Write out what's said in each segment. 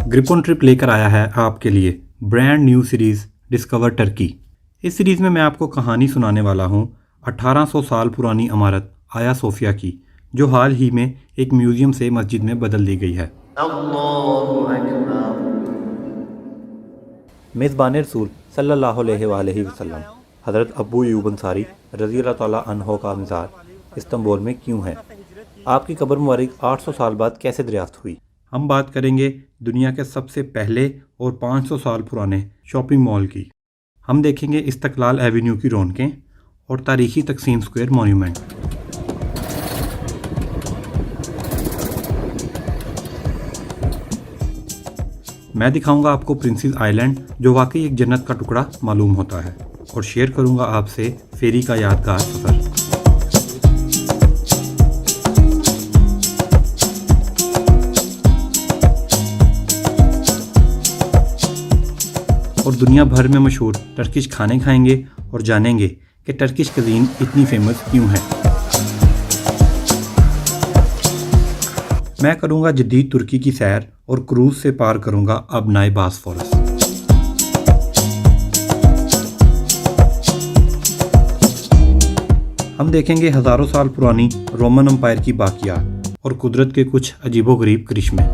Grip on trip लेकर आया है आपके लिए brand new series discover Turkey. इस सीरीज़ में मैं आपको कहानी सुनाने वाला हूँ 1800 साल पुरानी इमारत आया सोफिया की, जो हाल ही में एक म्यूज़ियम से मस्जिद में बदल दी गई है। मेज़बान रसूल सल्लल्लाहु अलैहि वसल्लम हज़रत अबू अय्यूब अंसारी रज़ी अल्लाह ताला अन्हो का मज़ार इस्तांबुल में क्यों है? आपकी कब्र मुबारक 800 साल बाद कैसे दरियाफ्त हुई? हम बात करेंगे दुनिया के सबसे पहले और 500 साल पुराने शॉपिंग मॉल की। हम देखेंगे इस्तक़लाल एवेन्यू की रौनकें और तारीख़ी तक़सीम स्क्वायर मॉन्यूमेंट। मैं दिखाऊंगा आपको प्रिंसेस आइलैंड, जो वाकई एक जन्नत का टुकड़ा मालूम होता है, और शेयर करूंगा आपसे फेरी का यादगार सफ़र। और दुनिया भर में मशहूर टर्किश खाने खाएंगे और जानेंगे कि टर्किश कज़ीन इतनी फेमस क्यों है। मैं करूंगा जदीद तुर्की की सैर और क्रूज़ से पार करूंगा अबनाए बॉस्फोरस। हम देखेंगे हज़ारों साल पुरानी रोमन एम्पायर की बाकियात और कुदरत के कुछ अजीबोगरीब करिश्मे।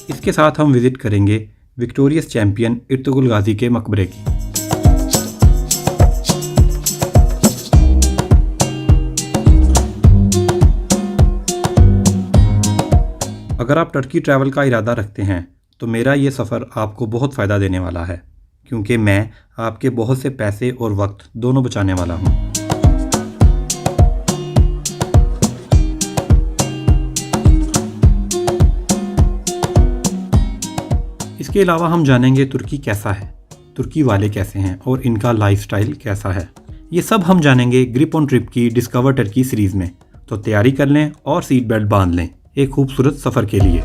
इसके साथ हम विज़िट करेंगे विक्टोरियस चैंपियन इर्तुगरुल गाज़ी के मकबरे की। अगर आप टर्की ट्रैवल का इरादा रखते हैं तो मेरा ये सफ़र आपको बहुत फ़ायदा देने वाला है, क्योंकि मैं आपके बहुत से पैसे और वक्त दोनों बचाने वाला हूँ। इसके अलावा हम जानेंगे तुर्की कैसा है, तुर्की वाले कैसे हैं और इनका लाइफस्टाइल कैसा है। ये सब हम जानेंगे ग्रिप ऑन ट्रिप की डिस्कवर टर्की सीरीज़ में। तो तैयारी कर लें और सीट बेल्ट बांध लें एक खूबसूरत सफ़र के लिए।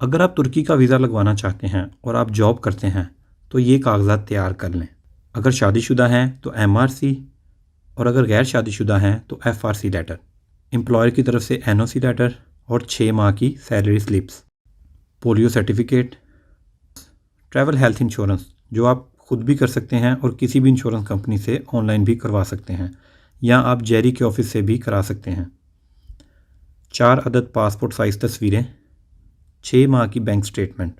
अगर आप तुर्की का वीज़ा लगवाना चाहते हैं और आप जॉब करते हैं तो ये कागजात तैयार कर लें। अगर शादीशुदा हैं तो MRC, और अगर गैर शादीशुदा हैं तो FRC लेटर, एम्प्लॉयर की तरफ से NOC लेटर और 6 माह की salary slips, polio certificate, travel health insurance जो आप खुद भी कर सकते हैं और किसी भी इंश्योरेंस कंपनी से ऑनलाइन भी करवा सकते हैं, या आप जेरी के ऑफिस से भी करा सकते हैं। 4 अदद पासपोर्ट साइज़ तस्वीरें, 6 माह की बैंक स्टेटमेंट,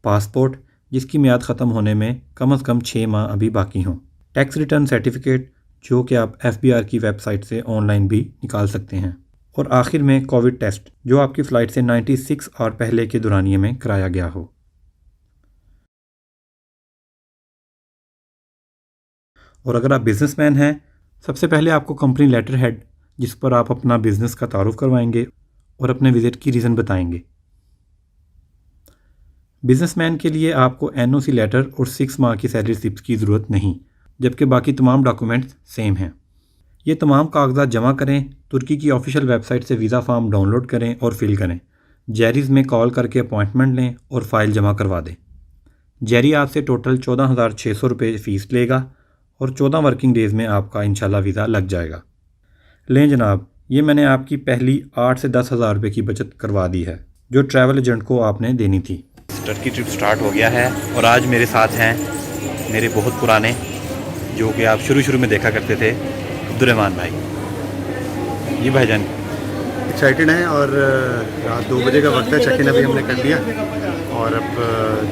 पासपोर्ट जिसकी मियाद ख़त्म होने में कम से कम 6 माह अभी बाकी हों, टैक्स रिटर्न सर्टिफिकेट जो कि आप FBR की वेबसाइट से ऑनलाइन भी निकाल सकते हैं, और आखिर में कोविड टेस्ट जो आपकी फ़्लाइट से 96 और पहले के दौरानिए में कराया गया हो। और अगर आप बिज़नेसमैन हैं, सबसे पहले आपको कंपनी लेटर हेड जिस पर आप अपना बिज़नेस का तारुफ करवाएंगे और अपने विज़िट की रीज़न बताएंगे। बिज़नेसमैन के लिए आपको NOC लेटर और 6 माह की सैलरी स्लिप्स की ज़रूरत नहीं, जबकि बाकी तमाम डॉक्यूमेंट्स सेम हैं। ये तमाम कागजात जमा करें, तुर्की की ऑफिशियल वेबसाइट से वीज़ा फॉर्म डाउनलोड करें और फिल करें। जेरीज़ में कॉल करके अपॉइंटमेंट लें और फ़ाइल जमा करवा दें। जेरी आपसे टोटल 14,600 रुपये फ़ीस लेगा और 14 वर्किंग डेज़ में आपका इंशाल्लाह वीज़ा लग जाएगा। लें जनाब, ये मैंने आपकी पहली 8 से 10 हज़ार रुपये की बचत करवा दी है, जो ट्रैवल एजेंट को आपने देनी थी। टर्की ट्रिप स्टार्ट हो गया है और आज मेरे साथ हैं मेरे बहुत पुराने, जो कि आप शुरू में देखा करते थे, अब्दुर्रहमान भाई। ये भाईजान एक्साइटेड हैं और रात 2 बजे का वक्त है। चेक इन अभी हमने कर लिया और अब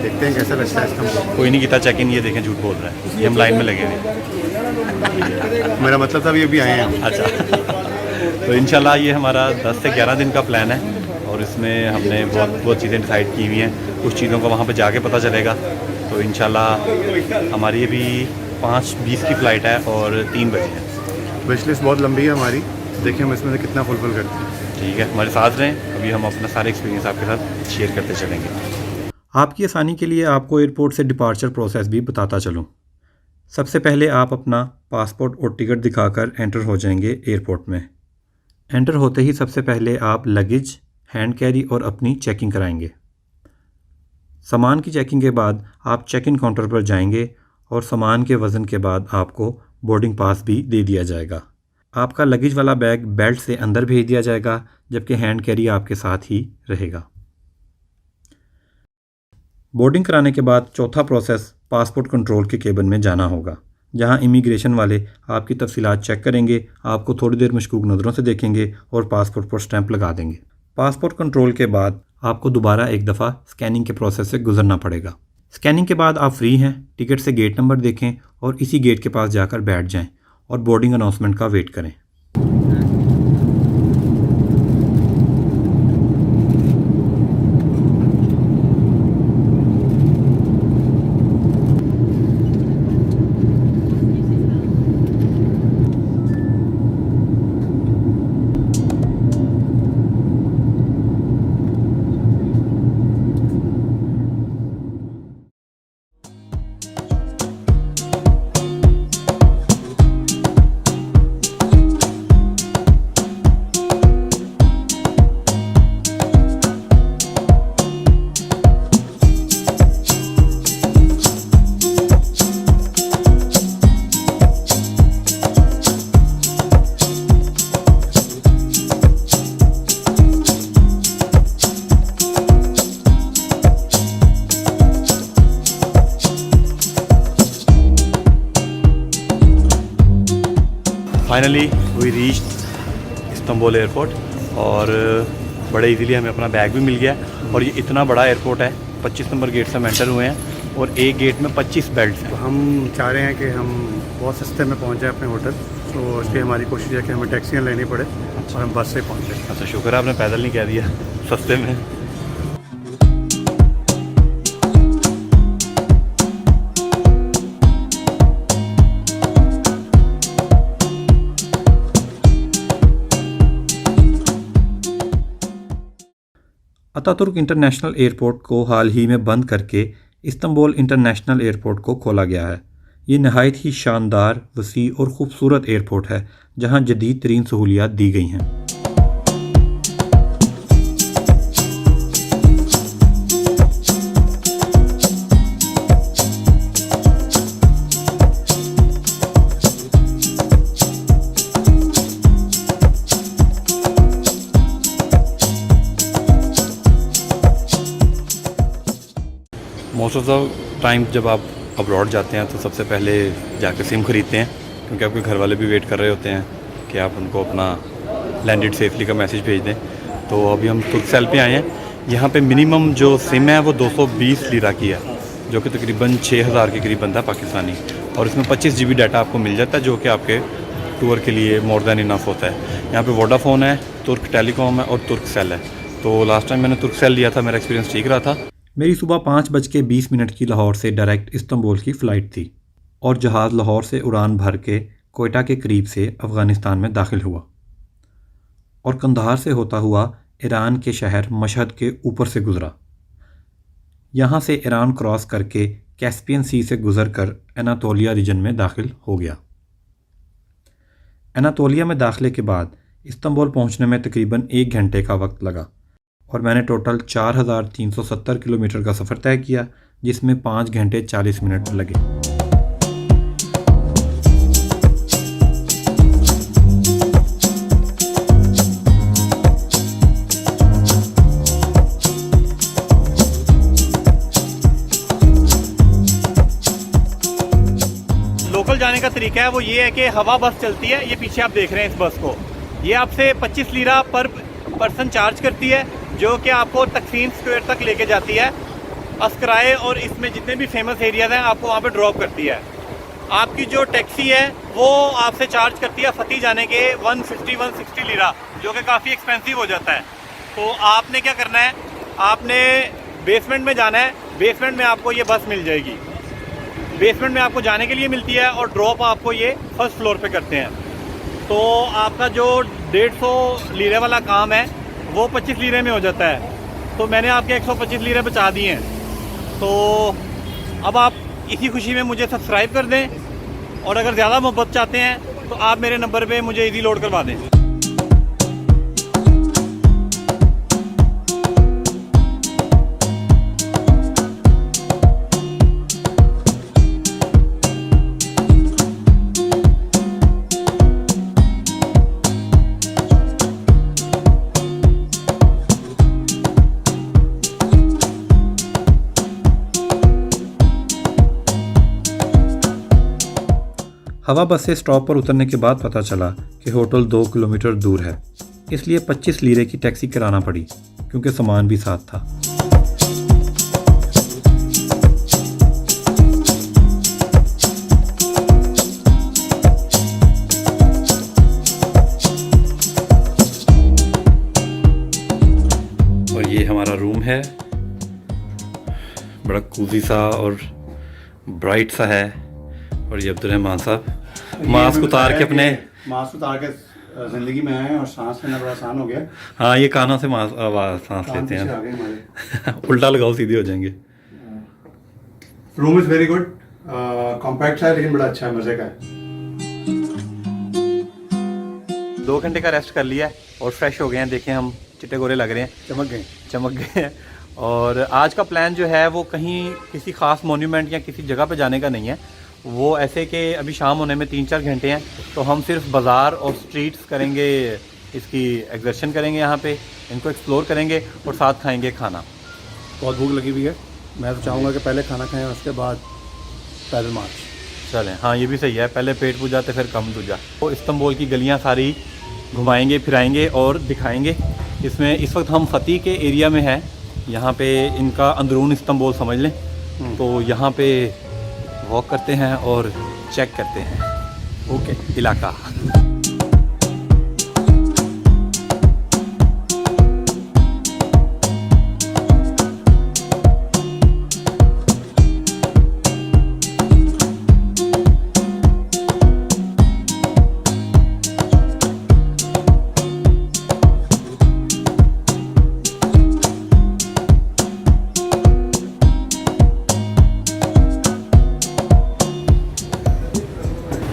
देखते हैं कैसा लगता है इसका। कोई नहीं किया चेक इन, ये देखें झूठ बोल रहा है, ये हम लाइन में लगे हुए। मेरा मतलब था अभी आए हैं। अच्छा तो इंशाल्लाह ये हमारा 10 से 11 दिन का प्लान है और इसमें हमने बहुत चीज़ें डिसाइड की हुई हैं। कुछ चीज़ों का वहाँ पे जाके पता चलेगा। तो इंशाल्लाह हमारी अभी 5:20 की फ़्लाइट है और 3 बजे है। विश लिस्ट बहुत लंबी है हमारी, देखिए हम इसमें से कितना फुलफिल करते हैं। ठीक है, हमारे साथ रहें, अभी हम अपना सारे एक्सपीरियंस आपके साथ शेयर करते चलेंगे। आपकी आसानी के लिए आपको एयरपोर्ट से डिपार्चर प्रोसेस भी बताता चलूँ। सबसे पहले आप अपना पासपोर्ट और टिकट दिखाकर एंटर हो जाएंगे एयरपोर्ट में। एंटर होते ही सबसे पहले आप लगेज, हैंड कैरी और अपनी चेकिंग कराएंगे। सामान की चेकिंग के बाद आप चेक इन काउंटर पर जाएंगे और सामान के वज़न के बाद आपको बोर्डिंग पास भी दे दिया जाएगा। आपका लगेज वाला बैग बेल्ट से अंदर भेज दिया जाएगा, जबकि हैंड कैरी आपके साथ ही रहेगा। बोर्डिंग कराने के बाद चौथा प्रोसेस पासपोर्ट कंट्रोल के केबिन में जाना होगा, जहां इमिग्रेशन वाले आपकी तफसीलात चेक करेंगे, आपको थोड़ी देर मशकूक नज़रों से देखेंगे और पासपोर्ट पर स्टैंप लगा देंगे। पासपोर्ट कंट्रोल के बाद आपको दोबारा एक दफ़ा स्कैनिंग के प्रोसेस से गुजरना पड़ेगा। स्कैनिंग के बाद आप फ्री हैं। टिकट से गेट नंबर देखें और इसी गेट के पास जाकर बैठ जाएं और बोर्डिंग अनाउंसमेंट का वेट करें। Finally we reached Istanbul airport और बड़े इजीली हमें अपना बैग भी मिल गया। और ये इतना बड़ा एयरपोर्ट है, 25 नंबर गेट से हम एंटर हुए हैं और एक गेट में 25 बेल्ट्स हैं। हम चाह रहे हैं कि हम बहुत सस्ते में पहुंच जाए अपने होटल, तो इसलिए हमारी कोशिश है कि हमें टैक्सियाँ लेनी पड़े और हम बस से पहुँच जाए। अच्छा, शुक्र है आपने पैदल नहीं कह दिया, सस्ते में। अतातुर्क इंटरनेशनल एयरपोर्ट को हाल ही में बंद करके इस्तांबुल इंटरनेशनल एयरपोर्ट को खोला गया है। ये नहायत ही शानदार, वसी और ख़ूबसूरत एयरपोर्ट है, जहां जदीद तरीन सहूलियात दी गई हैं। मोस्ट ऑफ द टाइम जब आप अब्रॉड जाते हैं तो सबसे पहले जाकर सिम ख़रीदते हैं, क्योंकि आपके घर वाले भी वेट कर रहे होते हैं कि आप उनको अपना लैंडेड सेफली का मैसेज भेज दें। तो अभी हम तुर्कसेल पे आए हैं। यहाँ पे मिनिमम जो सिम है वो 220 लीरा की है, जो कि तकरीबन 6000 के करीब बनता है पाकिस्तानी, और इसमें 25 GB डाटा आपको मिल जाता है, जो कि आपके टूर के लिए मोर दैन इनफ होता है। यहाँ पे वोडाफोन है, तुर्क टेलीकॉम है और तुर्कसेल है। तो लास्ट टाइम मैंने तुर्कसेल लिया था, मेरा एक्सपीरियंस ठीक रहा था। मेरी सुबह 5:20 की लाहौर से डायरेक्ट इस्तांबुल की फ़्लाइट थी और जहाज़ लाहौर से उड़ान भर के कोयटा के करीब से अफ़गानिस्तान में दाखिल हुआ और कंधार से होता हुआ ईरान के शहर मशहद के ऊपर से गुज़रा। यहाँ से ईरान क्रॉस करके कैस्पियन सी से गुज़र कर एनातोलिया रीजन में दाखिल हो गया। एनातोलिया में दाखिले के बाद इस्तांबुल पहुँचने में तकरीबन 1 घंटे का वक्त लगा और मैंने टोटल 4370 किलोमीटर का सफ़र तय किया, जिसमें 5 घंटे 40 मिनट लगे। लोकल जाने का तरीका है वो ये है कि हवा बस चलती है, ये पीछे आप देख रहे हैं इस बस को, ये आपसे 25 लीरा पर पर्सन चार्ज करती है, जो कि आपको तकसीम स्क्वायर तक लेके जाती है। अस्कराए और इसमें जितने भी फेमस एरियाज़ हैं आपको वहाँ पे ड्रॉप करती है। आपकी जो टैक्सी है वो आपसे चार्ज करती है फती जाने के 150-160 लीरा, जो कि काफ़ी एक्सपेंसिव हो जाता है। तो आपने क्या करना है, आपने बेसमेंट में जाना है, बेसमेंट में आपको ये बस मिल जाएगी। बेसमेंट में आपको जाने के लिए मिलती है और ड्रॉप आपको ये फर्स्ट फ्लोर पे करते हैं। तो आपका जो 150 लीरे वाला काम है वो 25 लीरे में हो जाता है। तो मैंने आपके 125 लीरे बचा दिए हैं। तो अब आप इसी खुशी में मुझे सब्सक्राइब कर दें, और अगर ज़्यादा मोहब्बत चाहते हैं तो आप मेरे नंबर पे मुझे इजी लोड करवा दें। हवा बस से स्टॉप पर उतरने के बाद पता चला कि होटल 2 किलोमीटर दूर है, इसलिए 25 लीरे की टैक्सी कराना पड़ी क्योंकि सामान भी साथ था। और ये हमारा रूम है, बड़ा कूजी सा और ब्राइट सा है। और ये अब्दुलरहमान साहब मास्क उतार के अपने जिंदगी में आए हैं और सांस लेना बड़ा आसान हो गया। हाँ, ये कानों से सांस लेते हैं। उल्टा लगाओ, सीधे हो जाएंगे। Room is very good, compact है लेकिन बड़ा अच्छा है, मजे का है। 2 घंटे का रेस्ट कर लिया है और फ्रेश हो गए हैं। देखें हम चिट्टे गोरे लग रहे हैं, चमक गए हैं। और आज का प्लान जो है वो कहीं किसी ख़ास मोन्यूमेंट या किसी जगह पे जाने का नहीं है। वो ऐसे कि अभी शाम होने में 3-4 घंटे हैं, तो हम सिर्फ बाज़ार और स्ट्रीट्स करेंगे, इसकी एग्जर्शन करेंगे यहाँ पे, इनको एक्सप्लोर करेंगे और साथ खाएंगे खाना। बहुत भूख लगी हुई है, मैं तो चाहूँगा कि पहले खाना खाएं और उसके बाद पैदल मार्च। चलें, हाँ ये भी सही है, पहले पेट पूजा तो फिर कम दूजा। तो इस्तांबुल की गलियाँ सारी घुमाएंगे, फिराएंगे और दिखाएंगे। इसमें इस वक्त हम फती के एरिया में हैं, यहाँ पे इनका अंदरून इस्तांबुल समझ लें। तो यहाँ पे वॉक करते हैं और चेक करते हैं ओके इलाका।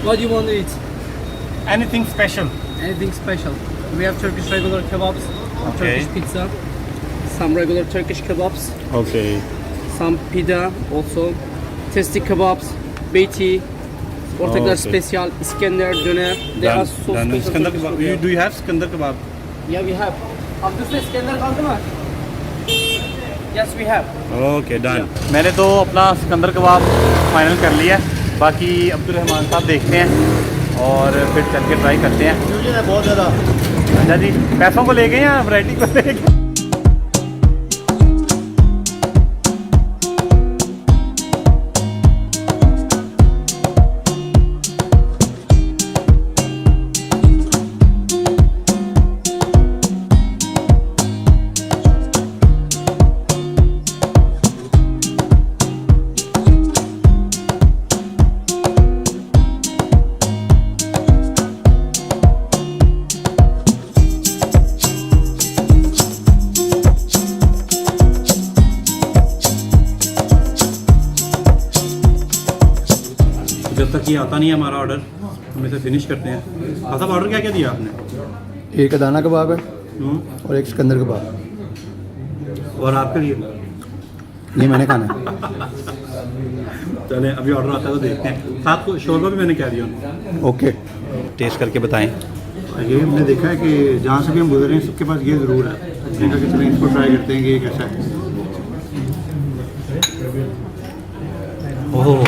What do you want to eat? Anything special? Anything special? We have Turkish regular kebabs, Okay. Turkish pizza, some regular Turkish kebabs, Okay. some pita also, testi kebabs, beyti, ortaklar Okay. special, Iskender, döner. They are so special. Iskandar Turkish kebab. food, Do you have Iskandar kebab? Yeah, we have. Abdüste Iskender kaldı mı? Yes, we have. Okay done. मैंने तो अपना सिकंदर कबाब final कर लिया है, बाकी अब्दुलरहमान साहब देखते हैं और फिर चल के ट्राई करते हैं। बहुत ज़्यादा। अच्छा जी, पैसों को ले गए या वैरायटी को ले गए? जब तक ये आता नहीं है हमारा ऑर्डर, हम इसे फिनिश करते हैं। साहब ऑर्डर क्या क्या दिया आपने? एक अदाना कबाब है हम्म, और एक सिकंदर कबाब। और आपके लिए? ये मैंने खाना है। चलें, अभी ऑर्डर आता है तो देखते हैं। साथ को शोरबा भी मैंने कह दिया उनको। ओके। टेस्ट करके बताएं। ये हमने देखा है कि जहाँ से भी हम गुजरे हैं सबके पास ये ज़रूर है। देखा कि चलें इसको ट्राई करते हैं कि ये कैसा है। ओह,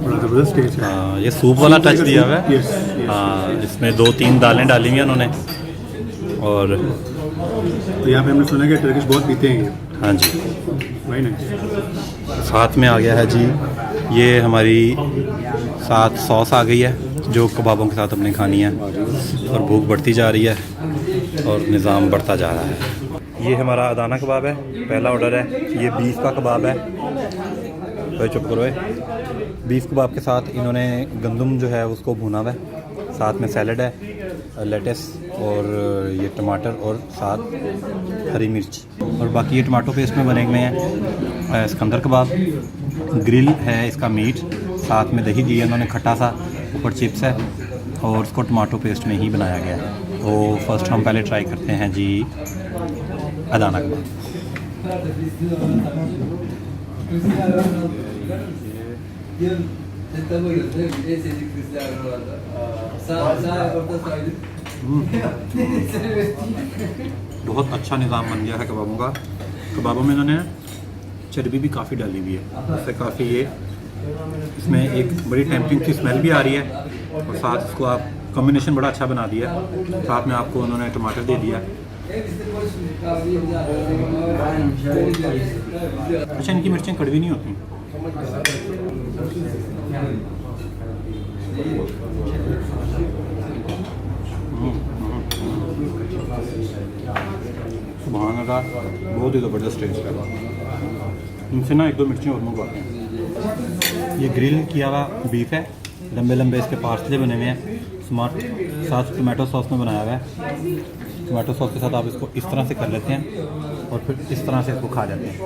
बड़ा ज़बरदस्त टेस्ट है। हाँ, ये सूप वाला टच दिया हुआ है। Yes, yes. हाँ, इसमें 2-3 दालें डाली हुई हैं उन्होंने। और तो यहाँ पे हमने सुना कि टर्किश बहुत पीते हैं ये। हाँ जी, वही नहीं। साथ में आ गया है जी, ये हमारी साथ सॉस आ गई है जो कबाबों के साथ हमने खानी है। और भूख बढ़ती जा रही है और निज़ाम बढ़ता जा रहा है। ये हमारा अदाना कबाब है, पहला ऑर्डर है। ये बीफ का कबाब है। भाई चुप करो। बीफ कबाब के साथ इन्होंने गंदम जो है उसको भुना हुआ है, साथ में सैलड है, लेटस और ये टमाटर और साथ हरी मिर्च। और बाकी ये टमाटो पेस्ट में बने हुए हैं। सिकंदर कबाब ग्रिल है, इसका मीट, साथ में दही दी है इन्होंने खट्टा सा, ऊपर चिप्स है और उसको टमाटो पेस्ट में ही बनाया गया है। तो फर्स्ट हम पहले ट्राई करते हैं जी अदाना कबाब। बहुत अच्छा निज़ाम बन गया है कबाबों का। कबाबों में इन्होंने चर्बी भी काफ़ी डाली हुई है, उससे काफ़ी ये इसमें एक बड़ी टेम्पटिंग सी स्मेल भी आ रही है और साथ इसको आप कॉम्बिनेशन बड़ा अच्छा बना दिया। साथ में आपको उन्होंने टमाटर दे दिया। अच्छा, इनकी मिर्चें कड़वी नहीं होती। सुभान अल्लाह, बहुत ही ज़बरदस्त टेस्ट है। इनसे ना 1-2 मिर्चें और मंगवाते हैं। ये ग्रिल किया हुआ बीफ है, लंबे लंबे इसके पार्सले बने हुए हैं, स्मार्ट साथ टोमेटो सॉस में बनाया हुआ है। टोमेटो सॉस के साथ आप इसको इस तरह से कर लेते हैं और फिर इस तरह से इसको खा जाते हैं।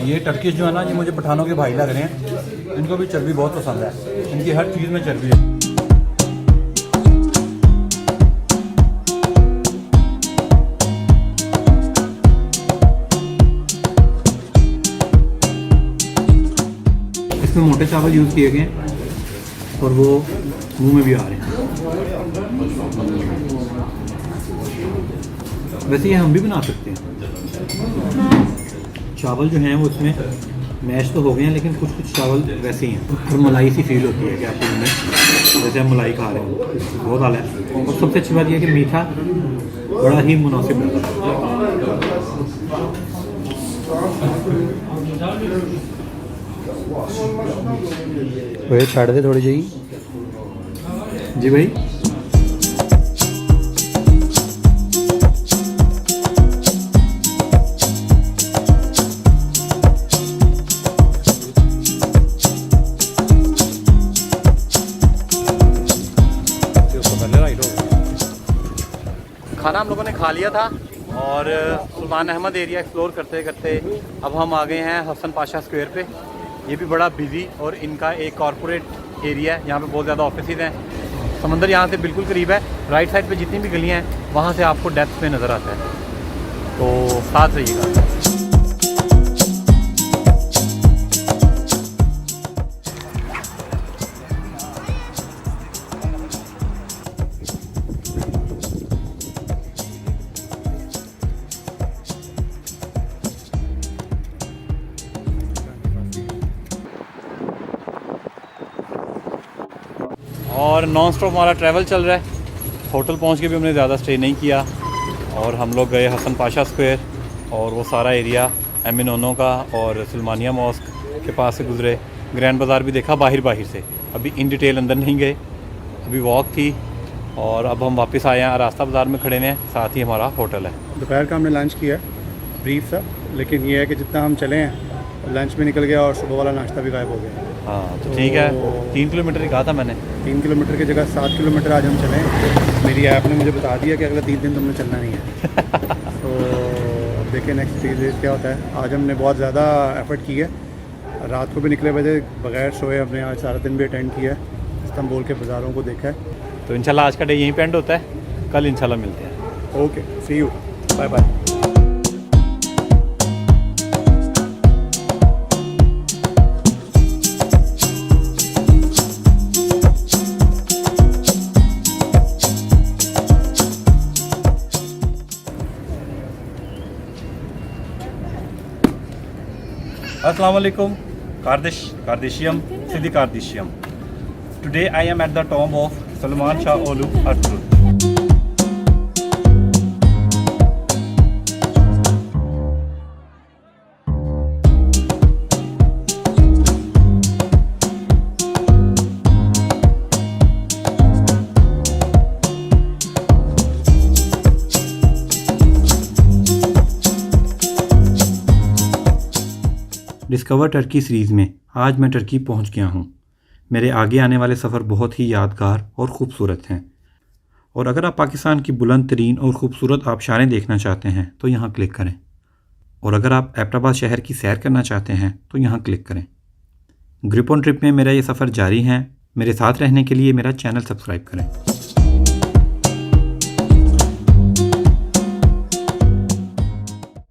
ये टर्किश जो है ना, ये मुझे पठानों के भाई लग रहे हैं। इनको भी चर्बी बहुत पसंद है, इनकी हर चीज़ में चर्बी है। इसमें मोटे चावल यूज़ किए गए हैं और वो मुंह में भी आ रहे हैं। वैसे ये हम भी बना सकते हैं। चावल जो हैं वो इसमें मैश तो हो गए हैं, लेकिन कुछ कुछ चावल वैसे ही हैं और मलाई सी फील होती है कि आपको उनमें जैसे हम मलाई खा रहे हैं। बहुत आला है। और सबसे अच्छी बात यह है कि मीठा बड़ा ही मुनासिब लगा। वही छाड़ दे थोड़ी जी। जी भाई, खाना हम लोगों ने खा लिया था और सुल्तान अहमद एरिया एक्सप्लोर करते करते अब हम आ गए हैं हसन पाशा स्क्वायर पे। ये भी बड़ा बिजी और इनका एक कॉरपोरेट एरिया है, यहाँ पे बहुत ज़्यादा ऑफिसेज हैं। समंदर यहाँ से बिल्कुल करीब है। राइट साइड पे जितनी भी गलियाँ हैं वहाँ से आपको डेप्थ में नज़र आता है, तो साथ रहिएगा। और नॉन स्टॉप हमारा ट्रैवल चल रहा है। होटल पहुंच के भी हमने ज़्यादा स्टे नहीं किया और हम लोग गए हसन पाशा स्क्वायर और वो सारा एरिया एमिनोनो का और सलमानिया मॉस्क के पास से गुजरे। ग्रैंड बाज़ार भी देखा बाहर से। अभी इन डिटेल अंदर नहीं गए, अभी वॉक थी और अब हम वापस आए हैं। रास्ता बाज़ार में खड़े हैं, साथ ही हमारा होटल है। दोपहर का हमने लंच किया ब्रीफ सा, लेकिन ये है कि जितना हम चले हैं लंच भी निकल गया और सुबह वाला नाश्ता भी गायब हो गया। हाँ तो ठीक है, 3 किलोमीटर ही कहा था मैंने। 3 किलोमीटर की जगह 7 किलोमीटर आज हम चले। मेरी ऐप ने मुझे बता दिया कि अगले 3 दिन तुमने चलना नहीं है। तो अब देखिए नेक्स्ट 3 डेज क्या होता है। आज हमने बहुत ज़्यादा एफर्ट की है, रात को भी निकले बजे बगैर सोए हमने आज सारा दिन भी अटेंड किया है, इस्तांबुल के बाज़ारों को देखा है। तो इंशाल्लाह आज का डे यहीं पे एंड होता है, कल इंशाल्लाह मिलते हैं। Okay, see you, bye bye. Assalamu alaikum, Kardashian, Sidi Kardashian. Today I am at the tomb of Salman Shah Olu Artur. Discover Turkey series में आज मैं टर्की पहुंच गया हूं। मेरे आगे आने वाले सफ़र बहुत ही यादगार और ख़ूबसूरत हैं। और अगर आप पाकिस्तान की बुलंद तरीन और ख़ूबसूरत आबशारें देखना चाहते हैं तो यहाँ क्लिक करें। और अगर आप एबटाबाद शहर की सैर करना चाहते हैं तो यहाँ क्लिक करें। ग्रिप ऑन ट्रिप में मेरा ये सफ़र जारी है। मेरे साथ रहने के लिए मेरा चैनल सब्सक्राइब करें।